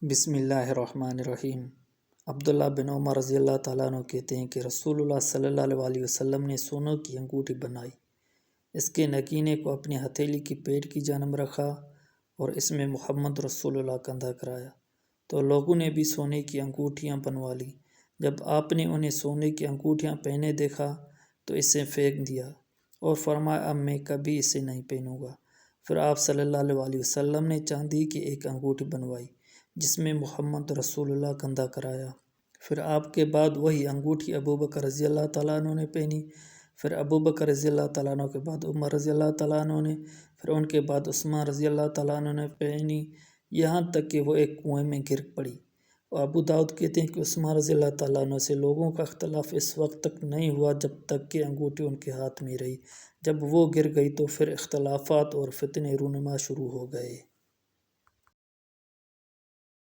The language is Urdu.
بسم اللہ الرحمن الرحیم۔ عبداللہ بن عمر رضی اللہ تعالیٰ عنہ کہتے ہیں کہ رسول اللہ صلی اللہ علیہ وسلم نے سونوں کی انگوٹھی بنائی، اس کے نگینے کو اپنی ہتھیلی کی پیٹ کی جانب رکھا اور اس میں محمد رسول اللہ کا اندھا کرایا، تو لوگوں نے بھی سونے کی انگوٹھیاں بنوا لی۔ جب آپ نے انہیں سونے کی انگوٹھیاں پہنے دیکھا تو اسے پھینک دیا اور فرمایا اب میں کبھی اسے نہیں پہنوں گا۔ پھر آپ صلی اللہ علیہ وسلم نے چاندی کی ایک انگوٹھی بنوائی جس میں محمد رسول اللہ کا اندھا کرایا۔ پھر آپ کے بعد وہی انگوٹھی ابوبکر رضی اللہ تعالیٰ عنہ نے پہنی، پھر ابوبکر رضی اللہ تعالیٰ عنہ کے بعد عمر رضی اللہ تعالیٰ عنہ نے، پھر ان کے بعد عثمان رضی اللہ تعالیٰ عنہ نے پہنی، یہاں تک کہ وہ ایک کنویں میں گر پڑی۔ اور ابو داؤد کہتے ہیں کہ عثمان رضی اللہ تعالیٰ عنہ سے لوگوں کا اختلاف اس وقت تک نہیں ہوا جب تک کہ انگوٹھی ان کے ہاتھ میں رہی۔ جب وہ گر گئی تو پھر اختلافات اور فتنے رونما شروع ہو گئے۔